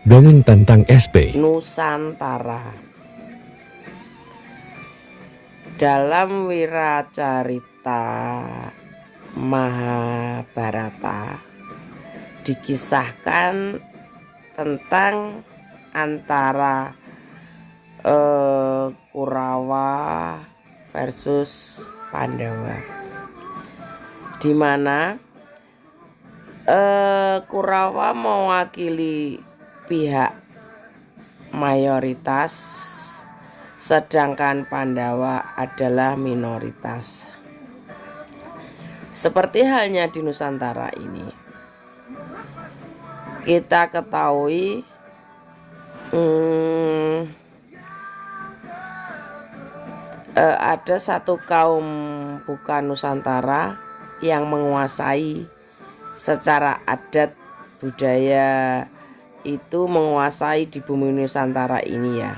Dongeng tentang SP. Nusantara. Dalam wiracarita Mahabharata dikisahkan tentang antara Kurawa versus Pandawa, di mana Kurawa mewakili pihak mayoritas, sedangkan Pandawa adalah minoritas. Seperti halnya di Nusantara ini, kita ketahui ada satu kaum bukan Nusantara yang menguasai secara adat budaya, itu menguasai di bumi Nusantara ini ya.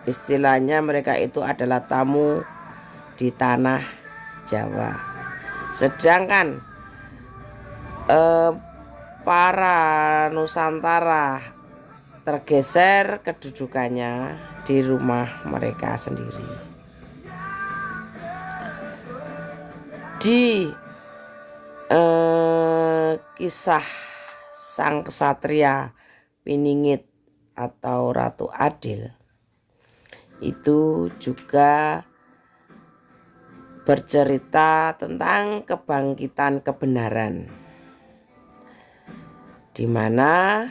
Istilahnya mereka itu adalah tamu di tanah Jawa. Sedangkan para Nusantara tergeser kedudukannya di rumah mereka sendiri. Di kisah sang kesatria Piningit atau Ratu Adil itu juga bercerita tentang kebangkitan kebenaran, di mana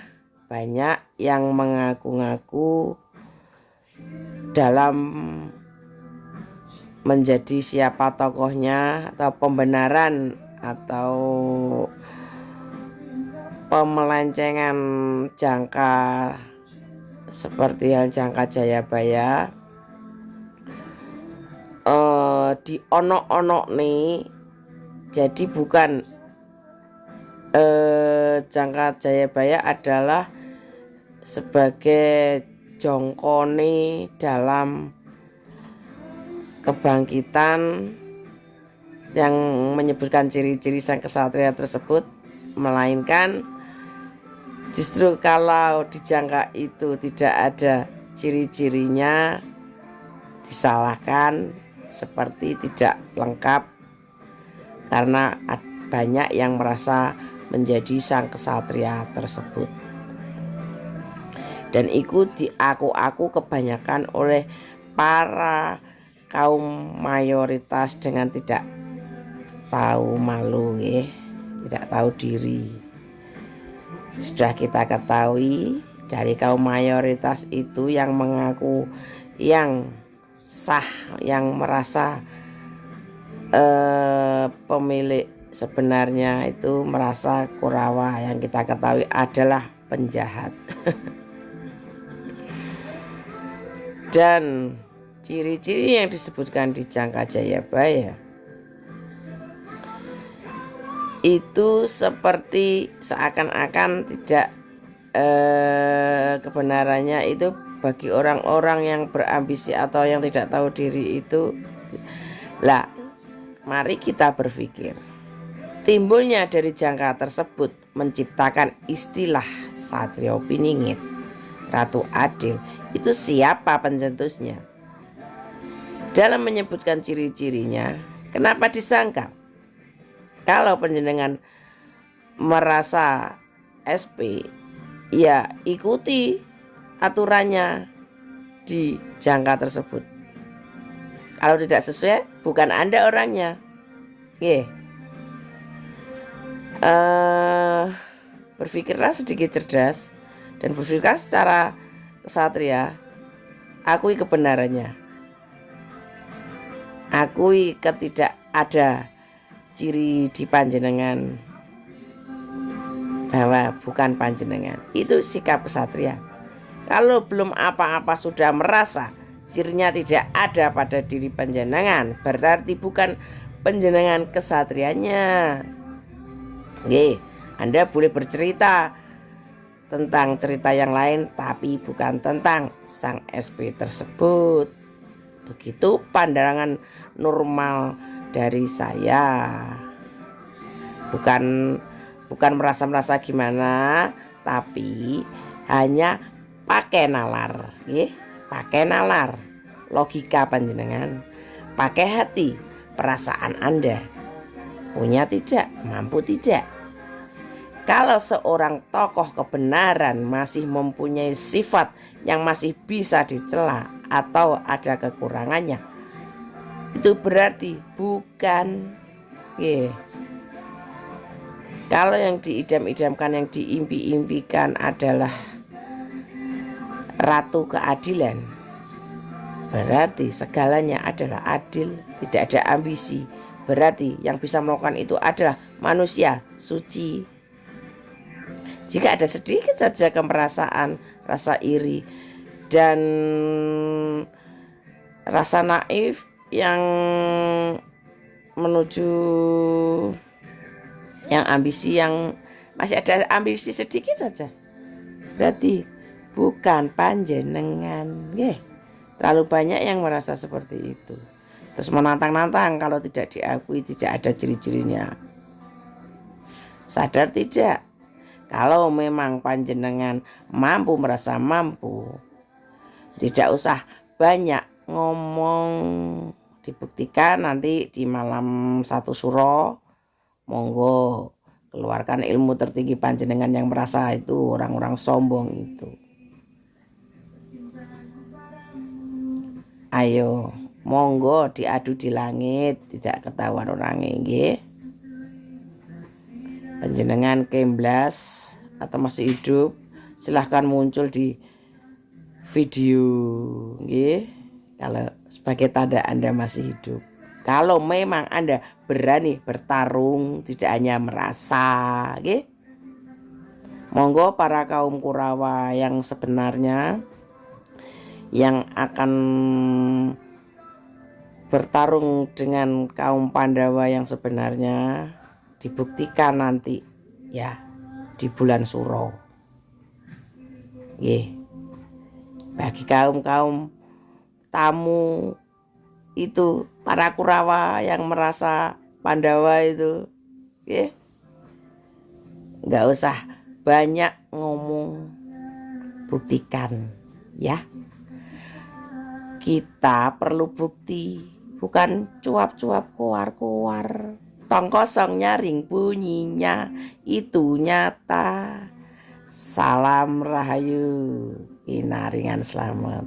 banyak yang mengaku-ngaku dalam menjadi siapa tokohnya atau pembenaran atau pemelencengan jangka seperti hal jangka Jayabaya di onok-onok nih. Jadi bukan jangka Jayabaya adalah sebagai jongkone dalam kebangkitan yang menyebutkan ciri-ciri sang kesatria tersebut, melainkan justru kalau di jangka itu tidak ada ciri-cirinya, disalahkan seperti tidak lengkap karena banyak yang merasa menjadi sang kesatria tersebut. Dan itu diaku-aku kebanyakan oleh para kaum mayoritas dengan tidak tahu malu, tidak tahu diri. Sudah kita ketahui dari kaum mayoritas itu yang mengaku yang sah, yang merasa pemilik sebenarnya itu merasa Kurawa, yang kita ketahui adalah penjahat. Dan ciri-ciri yang disebutkan di jangka Jayabaya itu seperti seakan-akan tidak kebenarannya itu bagi orang-orang yang berambisi atau yang tidak tahu diri itu. Lah, mari kita berpikir, timbulnya dari jangka tersebut menciptakan istilah Satrio Piningit, Ratu Adil. Itu siapa pencetusnya? Dalam menyebutkan ciri-cirinya, kenapa disangkal? Kalau penjenengan merasa SP, ya ikuti aturannya di jangka tersebut. Kalau tidak sesuai, bukan Anda orangnya. Berpikirlah sedikit cerdas dan berpikirlah secara kesatria. Akui kebenarannya, akui ketidak ada ciri di panjenengan bahwa bukan panjenengan. Itu sikap kesatria. Kalau belum apa-apa sudah merasa cirinya tidak ada pada diri panjenengan, berarti bukan panjenengan kesatrianya. Anda boleh bercerita tentang cerita yang lain, tapi bukan tentang sang SP tersebut. Begitu pandangan normal dari saya. Bukan merasa gimana, tapi hanya pakai nalar, nggih, pakai nalar. Logika panjenengan, pakai hati, perasaan Anda. Punya tidak, mampu tidak. Kalau seorang tokoh kebenaran masih mempunyai sifat yang masih bisa dicela atau ada kekurangannya, itu berarti bukan, kalau yang diidam-idamkan, yang diimpi-impikan adalah ratu keadilan, berarti segalanya adalah adil, tidak ada ambisi. Berarti yang bisa melakukan itu adalah manusia suci. Jika ada sedikit saja kemerasaan, rasa iri, dan rasa naif yang menuju yang ambisi, yang masih ada ambisi sedikit saja, berarti bukan panjenengan. Terlalu banyak yang merasa seperti itu, terus menantang-nantang kalau tidak diakui, tidak ada ciri-cirinya. Sadar tidak? Kalau memang panjenengan mampu, merasa mampu, tidak usah banyak ngomong. Dibuktikan nanti di malam 1 suro. Monggo keluarkan ilmu tertinggi panjenengan yang merasa itu orang-orang sombong itu. Ayo, monggo diadu di langit, tidak ketahuan orangnya, nggih. Panjenengan kemblas atau masih hidup, silahkan muncul di video, nggih. Kalau sebagai tanda Anda masih hidup. Kalau memang Anda berani bertarung, tidak hanya merasa, nggih. Monggo para kaum Kurawa yang sebenarnya, yang akan bertarung dengan kaum Pandawa yang sebenarnya, dibuktikan nanti ya di bulan Suro. Bagi kaum-kaum tamu itu, para Kurawa yang merasa Pandawa itu, nggak usah banyak ngomong, buktikan ya. Kita perlu bukti, bukan cuap-cuap, koar-koar. Tong kosong nyaring bunyinya, itu nyata. Salam rahayu, inaringan selamat.